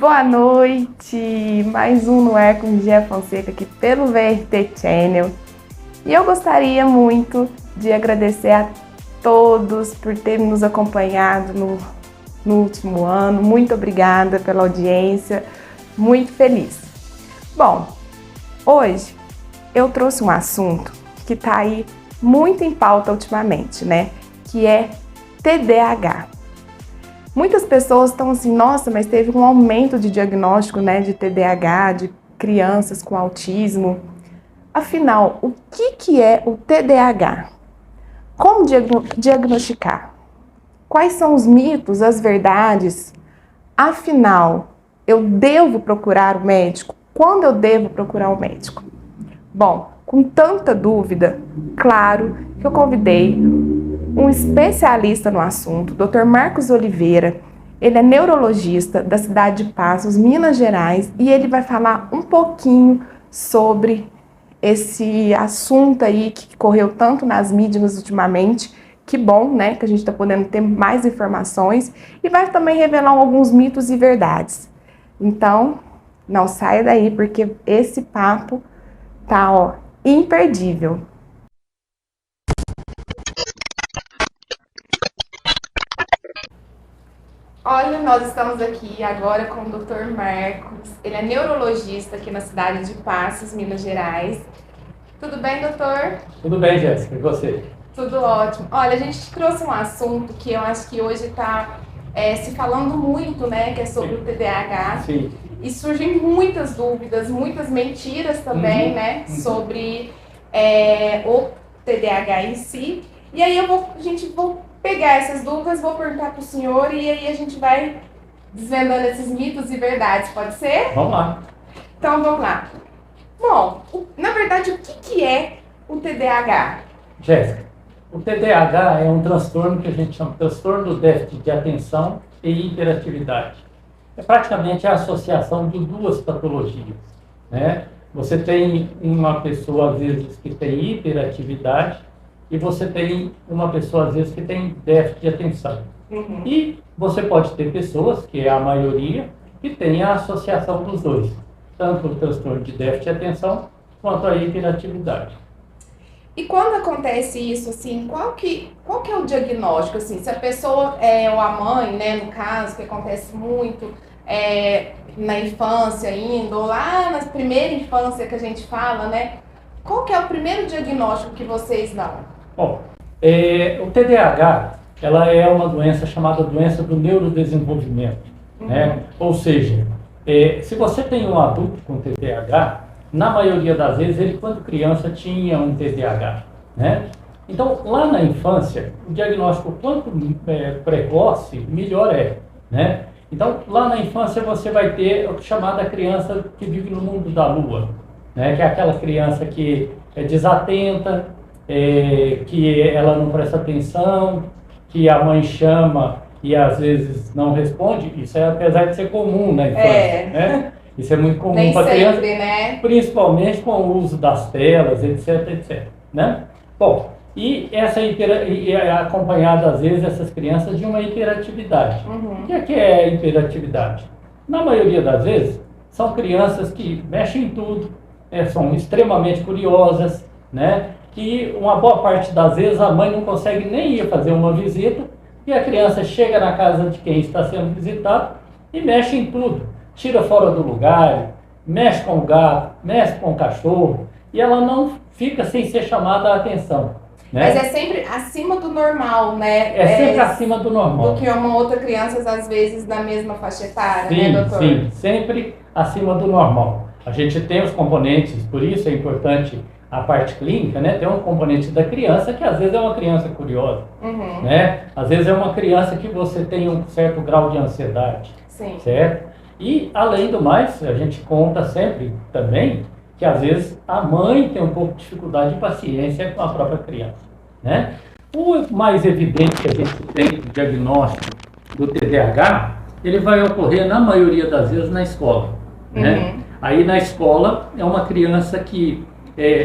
Boa noite! Mais um No Ar com Gia Fonseca aqui pelo VRT Channel. E eu gostaria muito de agradecer a todos por terem nos acompanhado no último ano. Muito obrigada pela audiência, muito feliz. Bom, hoje eu trouxe um assunto que está aí muito em pauta ultimamente, né? Que é TDAH. Muitas pessoas estão assim, nossa, mas teve um aumento de diagnóstico, né, de TDAH, de crianças com autismo. Afinal, o que é o TDAH? Como diagnosticar? Quais são os mitos, as verdades? Afinal, eu devo procurar o médico? Quando eu devo procurar o médico? Bom, com tanta dúvida, claro que eu convidei um especialista no assunto, Dr. Marcos Oliveira. Ele é neurologista da cidade de Passos, Minas Gerais, e ele vai falar um pouquinho sobre esse assunto aí que correu tanto nas mídias ultimamente. Que bom, né, que a gente está podendo ter mais informações, e vai também revelar alguns mitos e verdades. Então, não saia daí, porque esse papo tá, ó, imperdível. Olha, nós estamos aqui agora com o Dr. Marcos. Ele é neurologista aqui na cidade de Passos, Minas Gerais. Tudo bem, doutor? Tudo bem, Jéssica. E você? Tudo ótimo. Olha, a gente trouxe um assunto que eu acho que hoje está se falando muito, né? Que é sobre o TDAH. Sim. E surgem muitas dúvidas, muitas mentiras também, né? Sobre o TDAH em si. E aí a gente vai pegar essas dúvidas, vou perguntar para o senhor e aí a gente vai desvendando esses mitos e verdades, pode ser? Vamos lá. Então vamos lá. Bom, na verdade, o que é o TDAH? Jéssica, o TDAH é um transtorno que a gente chama de transtorno do déficit de atenção e hiperatividade. É praticamente a associação de duas patologias, né? Você tem uma pessoa, às vezes, que tem hiperatividade, e você tem uma pessoa, às vezes, que tem déficit de atenção. Uhum. E você pode ter pessoas, que é a maioria, que tem a associação dos dois. Tanto o transtorno de déficit de atenção, quanto a hiperatividade. E quando acontece isso, assim, qual que é o diagnóstico, assim? Se a pessoa, ou a mãe, né, no caso, que acontece muito na infância ainda, ou lá na primeira infância que a gente fala, né? Qual que é o primeiro diagnóstico que vocês dão? Bom, o TDAH, ela é uma doença chamada doença do neurodesenvolvimento, né? Ou seja, se você tem um adulto com TDAH, na maioria das vezes ele, quando criança, tinha um TDAH, né? Então, lá na infância, o diagnóstico quanto precoce, melhor é, né? Então, lá na infância você vai ter a chamada criança que vive no mundo da lua, né? Que é aquela criança que é desatenta, que ela não presta atenção, que a mãe chama e às vezes não responde. Isso é, apesar de ser comum na infância, né? Isso é muito comum para criança, né? Principalmente com o uso das telas, etc, né? Bom, e é acompanhada às vezes essas crianças de uma hiperatividade. O que é hiperatividade? Na maioria das vezes são crianças que mexem em tudo, são extremamente curiosas, né? Que uma boa parte das vezes a mãe não consegue nem ir fazer uma visita e a criança chega na casa de quem está sendo visitado e mexe em tudo. Tira fora do lugar, mexe com o gato, mexe com o cachorro e ela não fica sem ser chamada a atenção, né? Mas é sempre acima do normal, né? É sempre acima do normal. Do que uma outra criança, às vezes, da mesma faixa etária, sim, né, doutor? Sim, sempre acima do normal. A gente tem os componentes, por isso é importante a parte clínica, né? Tem um componente da criança que às vezes é uma criança curiosa, né? Às vezes é uma criança que você tem um certo grau de ansiedade, sim, certo? E além do mais, a gente conta sempre também que às vezes a mãe tem um pouco de dificuldade de paciência com a própria criança, né? O mais evidente que a gente tem do diagnóstico do TDAH, ele vai ocorrer na maioria das vezes na escola, né? Aí na escola é uma criança que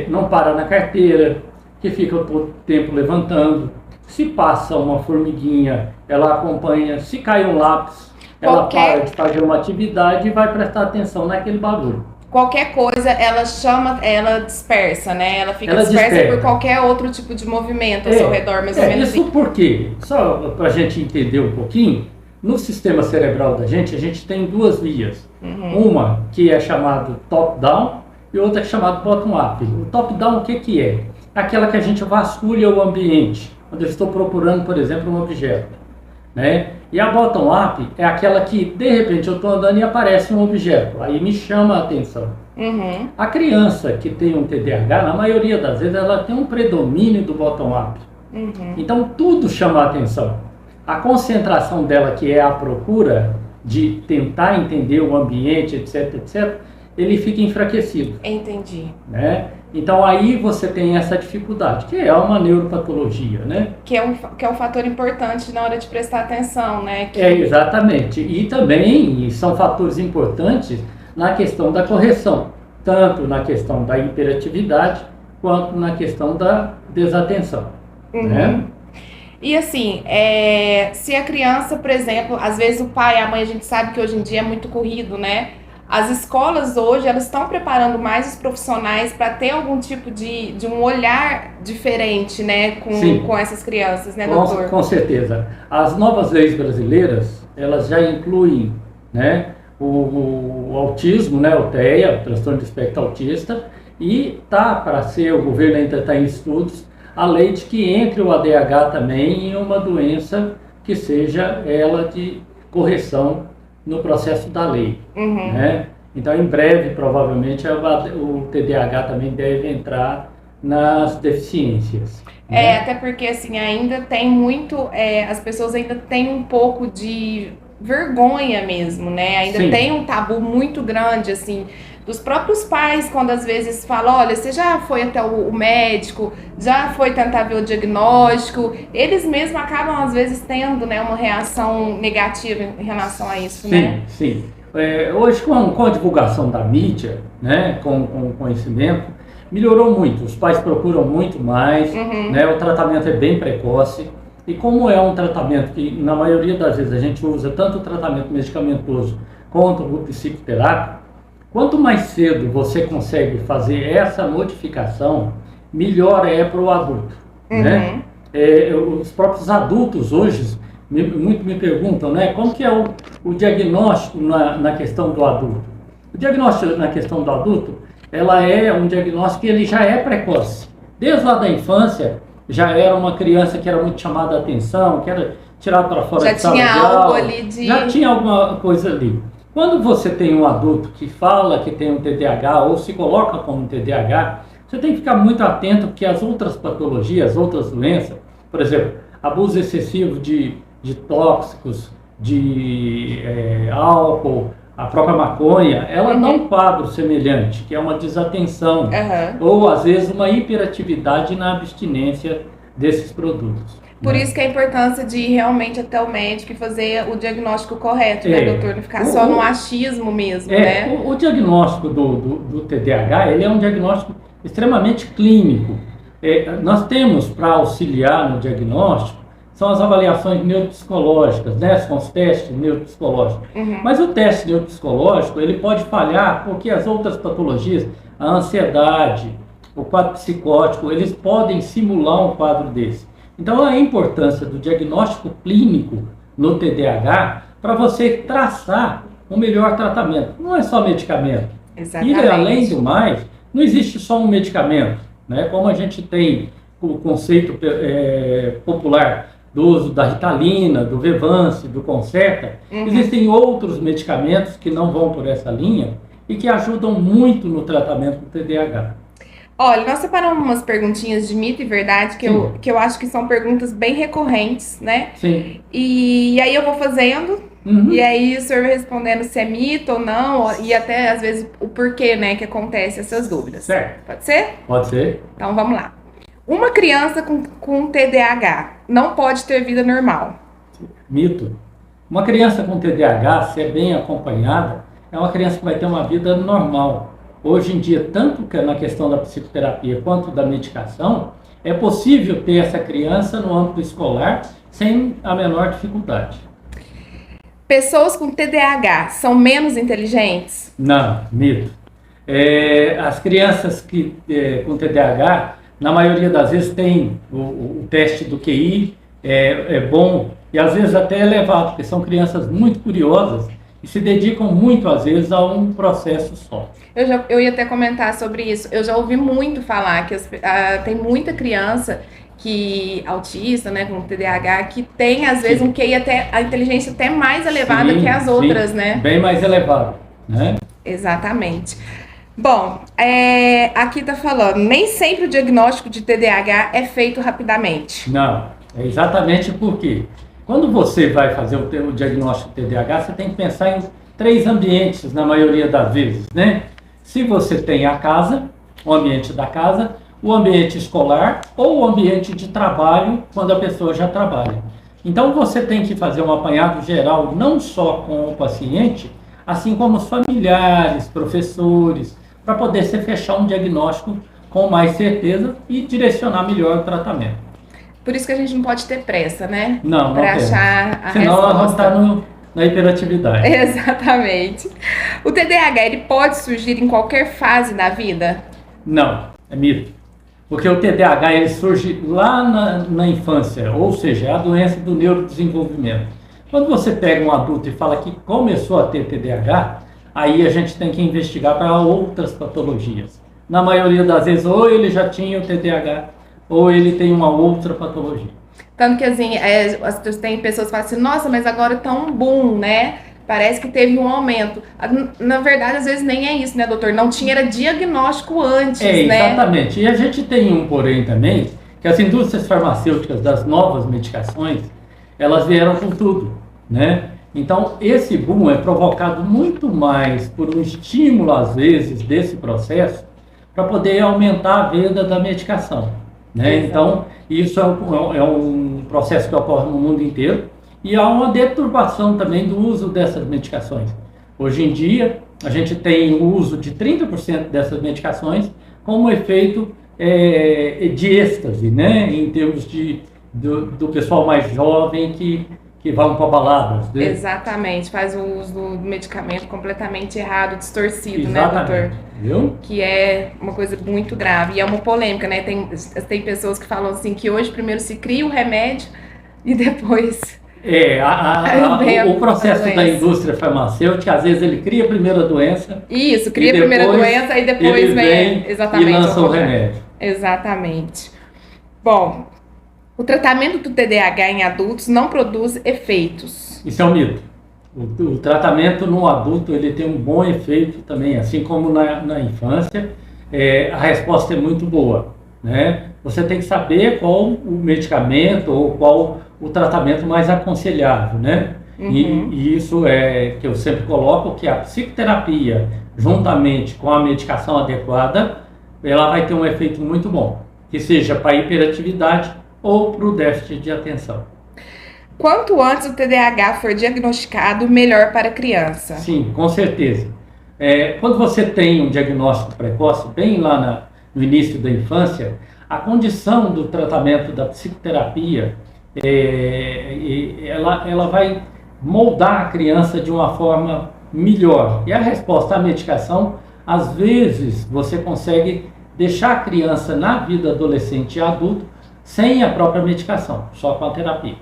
não para na carteira, que fica todo tempo levantando. Se passa uma formiguinha, ela acompanha. Se cai um lápis, ela para de fazer uma atividade e vai prestar atenção naquele bagulho. Qualquer coisa, ela dispersa, né? Ela fica dispersa por qualquer outro tipo de movimento ao seu redor, mais ou menos. Isso porque, só para a gente entender um pouquinho, no sistema cerebral da gente, a gente tem duas vias. Uma que é chamada top-down e outra que é chamada bottom-up. O top-down, o que é? Aquela que a gente vasculha o ambiente, quando eu estou procurando, por exemplo, um objeto, né? E a bottom-up é aquela que, de repente, eu estou andando e aparece um objeto, aí me chama a atenção. A criança que tem um TDAH, na maioria das vezes, ela tem um predomínio do bottom-up. Então, tudo chama a atenção. A concentração dela, que é a procura de tentar entender o ambiente, etc, etc, ele fica enfraquecido. Entendi. Né? Então aí você tem essa dificuldade, que é uma neuropatologia, né? Que é um fator importante na hora de prestar atenção, né? Exatamente. E também são fatores importantes na questão da correção, tanto na questão da hiperatividade, quanto na questão da desatenção. Né? E assim, se a criança, por exemplo, às vezes o pai e a mãe, a gente sabe que hoje em dia é muito corrido, né? As escolas hoje, elas estão preparando mais os profissionais para ter algum tipo de um olhar diferente, né, com essas crianças, né, doutor? Com certeza. As novas leis brasileiras, elas já incluem, né, o autismo, né, o TEA, o transtorno de espectro autista, e o governo ainda está em estudos, a lei de que entre o ADH também em uma doença que seja ela de correção no processo da lei. Né? Então, em breve, provavelmente, o TDAH também deve entrar nas deficiências. Né? Até porque, assim, ainda tem muito... as pessoas ainda têm um pouco de vergonha mesmo, né? Ainda tem um tabu muito grande, assim, dos próprios pais, quando às vezes falam, olha, você já foi até o médico, já foi tentar ver o diagnóstico, eles mesmos acabam às vezes tendo, né, uma reação negativa em relação a isso, né? Sim. Hoje com a divulgação da mídia, né, com o conhecimento, melhorou muito, os pais procuram muito mais, né, o tratamento é bem precoce, e como é um tratamento que na maioria das vezes a gente usa tanto o tratamento medicamentoso quanto o psicoterápico, quanto mais cedo você consegue fazer essa modificação, melhor é para o adulto. Né? Os próprios adultos hoje muito me perguntam, né, como que é o diagnóstico na questão do adulto. O diagnóstico na questão do adulto, ela é um diagnóstico que ele já é precoce. Desde lá da infância, já era uma criança que era muito chamada a atenção, que era tirada para fora de sala de aula. Já tinha alguma coisa ali. Quando você tem um adulto que fala que tem um TDAH ou se coloca como um TDAH, você tem que ficar muito atento porque as outras patologias, outras doenças, por exemplo, abuso excessivo de tóxicos, de álcool, a própria maconha, ela dá um quadro semelhante, que é uma desatenção, ou às vezes uma hiperatividade na abstinência desses produtos. Por isso que a importância de ir realmente até o médico e fazer o diagnóstico correto, né, doutor? Não ficar só no achismo mesmo, né? O diagnóstico do TDAH, ele é um diagnóstico extremamente clínico. Nós temos para auxiliar no diagnóstico, são as avaliações neuropsicológicas, né? São os testes neuropsicológicos. Mas o teste neuropsicológico, ele pode falhar porque as outras patologias, a ansiedade, o quadro psicótico, eles podem simular um quadro desse. Então, a importância do diagnóstico clínico no TDAH para você traçar um melhor tratamento. Não é só medicamento. Exatamente. E, além do mais, não existe só um medicamento, né? Como a gente tem o conceito popular do uso da Ritalina, do Vevance, do Concerta, existem outros medicamentos que não vão por essa linha e que ajudam muito no tratamento do TDAH. Olha, nós separamos umas perguntinhas de mito e verdade que eu acho que são perguntas bem recorrentes, né? Sim. E aí eu vou fazendo, e aí o senhor vai respondendo se é mito ou não, e até às vezes o porquê, né, que acontece essas dúvidas. Certo. Pode ser? Pode ser. Então vamos lá. Uma criança com TDAH não pode ter vida normal. Mito. Uma criança com TDAH, se é bem acompanhada, é uma criança que vai ter uma vida normal. Hoje em dia, tanto na questão da psicoterapia quanto da medicação, é possível ter essa criança no âmbito escolar sem a menor dificuldade. Pessoas com TDAH são menos inteligentes? Não, mito. As crianças com TDAH, na maioria das vezes, tem o teste do QI, é bom e às vezes até elevado, porque são crianças muito curiosas e se dedicam muito, às vezes, a um processo só. Eu ia até comentar sobre isso. Eu já ouvi muito falar que tem muita criança autista, né, com TDAH, que tem, às vezes, um QI a inteligência até mais elevada que as outras, né? Bem mais elevado, né? Exatamente. Bom, aqui tá falando, nem sempre o diagnóstico de TDAH é feito rapidamente. Não, é exatamente porque quando você vai fazer o diagnóstico de TDAH, você tem que pensar em 3 ambientes, na maioria das vezes, né? Se você tem a casa, o ambiente da casa, o ambiente escolar ou o ambiente de trabalho, quando a pessoa já trabalha. Então você tem que fazer um apanhado geral, não só com o paciente, assim como os familiares, professores, para poder se fechar um diagnóstico com mais certeza e direcionar melhor o tratamento. Por isso que a gente não pode ter pressa, né? Não para achar a Senão resposta. Nós vamos estar na hiperatividade. Exatamente. O TDAH, ele pode surgir em qualquer fase da vida? Não, é mito. Porque o TDAH ele surge lá na infância, ou seja, é a doença do neurodesenvolvimento. Quando você pega um adulto e fala que começou a ter TDAH, aí a gente tem que investigar para outras patologias. Na maioria das vezes, ou ele já tinha o TDAH, ou ele tem uma outra patologia. Tanto que assim, tem pessoas que falam assim, nossa, mas agora tá um boom, né? Parece que teve um aumento. Na verdade, às vezes nem é isso, né, doutor? Não tinha, era diagnóstico antes, né? Exatamente. E a gente tem um porém também, que as indústrias farmacêuticas das novas medicações, elas vieram com tudo, né? Então, esse boom é provocado muito mais por um estímulo, às vezes, desse processo, para poder aumentar a venda da medicação, né? Então, isso é um processo que ocorre no mundo inteiro. E há uma deturpação também do uso dessas medicações. Hoje em dia, a gente tem o uso de 30% dessas medicações como efeito de êxtase, né? Em termos do pessoal mais jovem que vão para baladas. Né? Exatamente, faz o uso do medicamento completamente errado, distorcido, Exatamente. Né, doutor? Viu? Que é uma coisa muito grave. E é uma polêmica, né? Tem pessoas que falam assim que hoje primeiro se cria o remédio e depois... o processo da indústria farmacêutica, às vezes ele cria primeiro a doença. Isso, cria a primeira doença e depois vem exatamente e lança o remédio. Exatamente. Bom, o tratamento do TDAH em adultos não produz efeitos. Isso é um mito. O tratamento no adulto ele tem um bom efeito também, assim como na infância. A resposta é muito boa, né? Você tem que saber qual o medicamento ou qual o tratamento mais aconselhável, né? Uhum. E isso é que eu sempre coloco, que a psicoterapia, juntamente com a medicação adequada, ela vai ter um efeito muito bom, que seja para a hiperatividade ou para o déficit de atenção. Quanto antes o TDAH for diagnosticado, melhor para a criança. Sim, com certeza. Quando você tem um diagnóstico precoce, bem lá no início da infância, a condição do tratamento da psicoterapia, ela vai moldar a criança de uma forma melhor. E a resposta à medicação, às vezes, você consegue deixar a criança na vida adolescente e adulto sem a própria medicação, só com a terapia.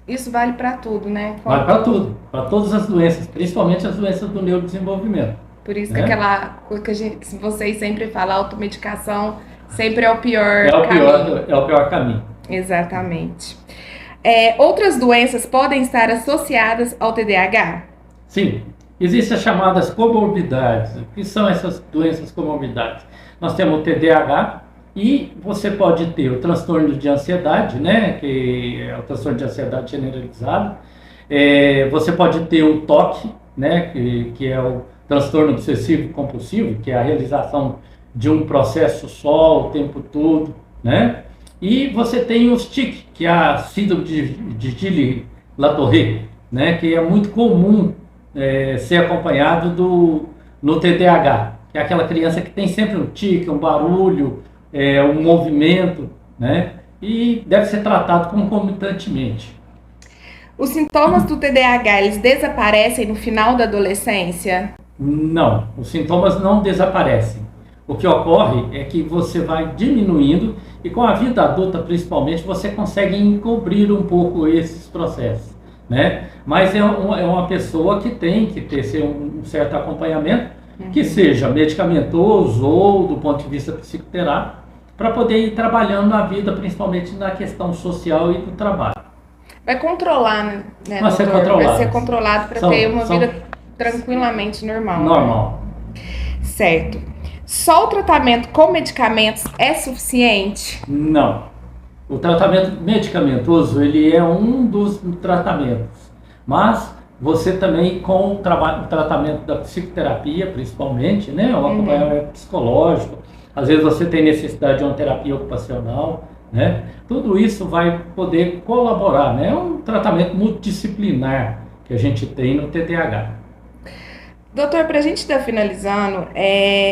Isso vale para tudo, né? Vale para tudo, para todas as doenças, principalmente as doenças do neurodesenvolvimento. Por isso que que vocês sempre falam, automedicação sempre é o pior caminho. É o pior caminho. Exatamente. Outras doenças podem estar associadas ao TDAH? Sim, existem as chamadas comorbidades. O que são essas doenças comorbidades? Nós temos o TDAH e você pode ter o transtorno de ansiedade, né, que é o transtorno de ansiedade generalizado. Você pode ter o TOC, né, que é o transtorno obsessivo compulsivo, que é a realização de um processo só o tempo todo, né? E você tem os TIC, que é a síndrome de Gilles-Latorre, né? Que é muito comum ser acompanhado no TDAH, que é aquela criança que tem sempre um tique, um barulho, um movimento, né? E deve ser tratado concomitantemente. Os sintomas do TDAH, eles desaparecem no final da adolescência? Não, os sintomas não desaparecem. O que ocorre é que você vai diminuindo e com a vida adulta, principalmente, você consegue encobrir um pouco esses processos, né? Mas é uma pessoa que tem que ter um certo acompanhamento, que seja medicamentoso ou do ponto de vista psicoterápico, para poder ir trabalhando na vida, principalmente na questão social e do trabalho. Vai controlar, né, Vai ser controlado. Vai ser controlado para ter uma vida tranquilamente normal. Normal. Né? Certo. Só o tratamento com medicamentos é suficiente? Não. O tratamento medicamentoso, ele é um dos tratamentos. Mas você também, com o tratamento da psicoterapia, principalmente, né, o acompanhamento psicológico, às vezes você tem necessidade de uma terapia ocupacional, né, tudo isso vai poder colaborar, né, é um tratamento multidisciplinar que a gente tem no TDAH. Doutor, para a gente estar finalizando,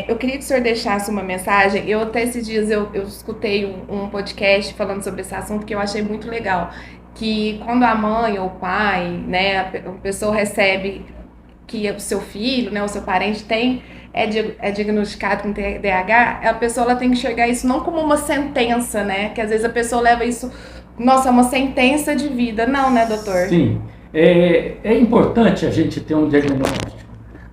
eu queria que o senhor deixasse uma mensagem. Eu até esses dias eu escutei um podcast falando sobre esse assunto que eu achei muito legal. Que quando a mãe ou o pai, né, a pessoa recebe que o seu filho, né, o seu parente é diagnosticado com TDAH, a pessoa ela tem que enxergar isso não como uma sentença, né? Que às vezes a pessoa leva isso, nossa, é uma sentença de vida. Não, né, doutor? Sim. É importante a gente ter um diagnóstico.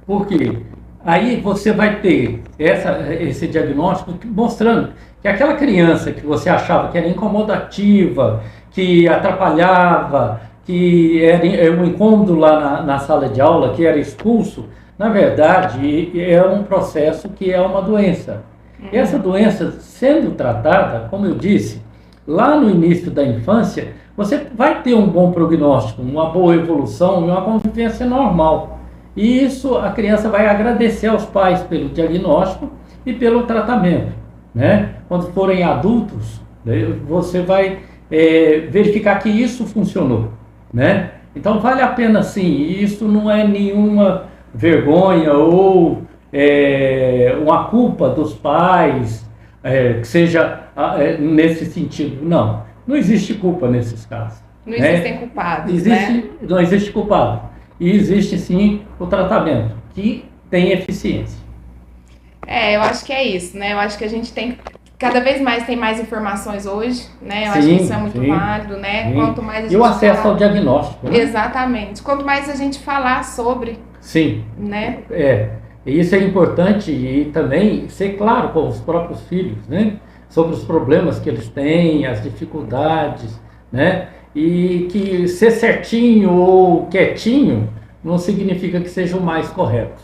Porque aí você vai ter esse diagnóstico mostrando que aquela criança que você achava que era incomodativa, que atrapalhava, que era um incômodo lá na sala de aula, que era expulso, na verdade é um processo que é uma doença. E essa doença sendo tratada, como eu disse, lá no início da infância, você vai ter um bom prognóstico, uma boa evolução e uma convivência normal. E isso a criança vai agradecer aos pais pelo diagnóstico e pelo tratamento, né? Quando forem adultos, você vai verificar que isso funcionou, né? Então vale a pena sim, isso não é nenhuma vergonha ou uma culpa dos pais, que seja nesse sentido. Não existe culpa nesses casos. Não existem culpados, né? Não existe culpado. E existe sim o tratamento, que tem eficiência. Eu acho que é isso, né? Eu acho que a gente tem, cada vez mais tem mais informações hoje, né? Eu acho que isso é muito válido, né? Sim. Quanto mais a gente e o acesso ao diagnóstico. Né? Exatamente. Quanto mais a gente falar sobre. Sim. Né? Isso é importante e também ser claro com os próprios filhos, né? Sobre os problemas que eles têm, as dificuldades, né? E que ser certinho ou quietinho não significa que seja o mais correto,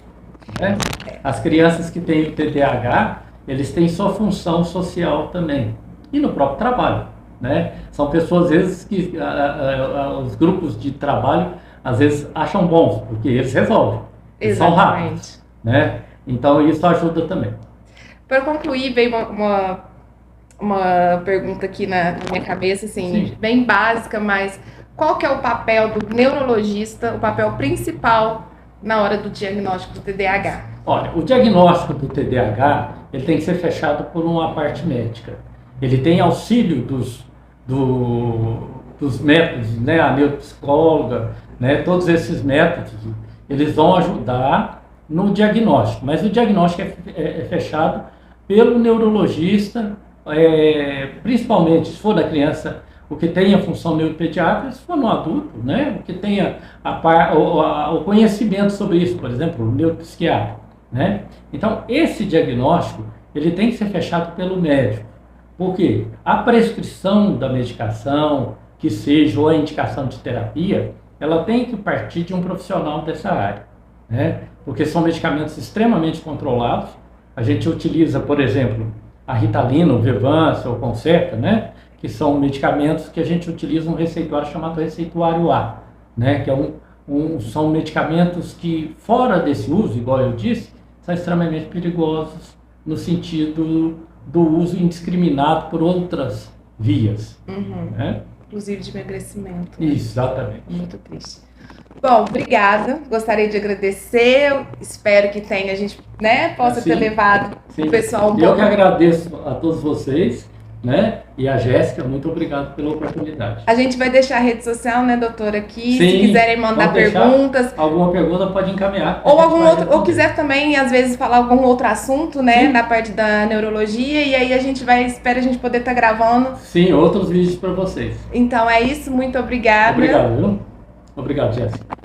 né? As crianças que têm o TDAH, eles têm sua função social também. E no próprio trabalho, né? São pessoas, às vezes, que os grupos de trabalho, às vezes, acham bons, porque eles resolvem. Eles são rápidos, né? Então, isso ajuda também. Para concluir, veio uma pergunta aqui na minha cabeça, assim, sim, bem básica, mas qual que é o papel do neurologista, o papel principal na hora do diagnóstico do TDAH? Olha, o diagnóstico do TDAH, ele tem que ser fechado por uma parte médica. Ele tem auxílio dos métodos, né, a neuropsicóloga, né, todos esses métodos, eles vão ajudar no diagnóstico, mas o diagnóstico é fechado pelo neurologista, principalmente se for da criança, o que tem a função neuropediátrica, se for no adulto, né, o que tenha o conhecimento sobre isso, por exemplo, o neuropsiquiatra, né? Então, esse diagnóstico, ele tem que ser fechado pelo médico. Por quê? A prescrição da medicação, que seja ou a indicação de terapia, ela tem que partir de um profissional dessa área, né? Porque são medicamentos extremamente controlados. A gente utiliza, por exemplo, a Ritalina, o Vevança, o Concerta, né? Que são medicamentos que a gente utiliza um receituário chamado receituário A, né? Que são medicamentos que, fora desse uso, igual eu disse, são extremamente perigosos no sentido do uso indiscriminado por outras vias. Né? Inclusive de emagrecimento. Exatamente. Muito triste. Bom, obrigada. Gostaria de agradecer. Espero que a gente, né, possa ter levado o pessoal um pouco. Eu que agradeço a todos vocês né? E a Jéssica, muito obrigado pela oportunidade. A gente vai deixar a rede social, né, doutora, aqui. Sim, se quiserem mandar perguntas. Alguma pergunta pode encaminhar. Ou algum outro, ou quiser também, às vezes, falar algum outro assunto, né, na parte da neurologia, e aí a gente espera a gente poder estar gravando. Sim, outros vídeos para vocês. Então é isso, muito obrigada. Obrigado, viu? Obrigado, Jéssica.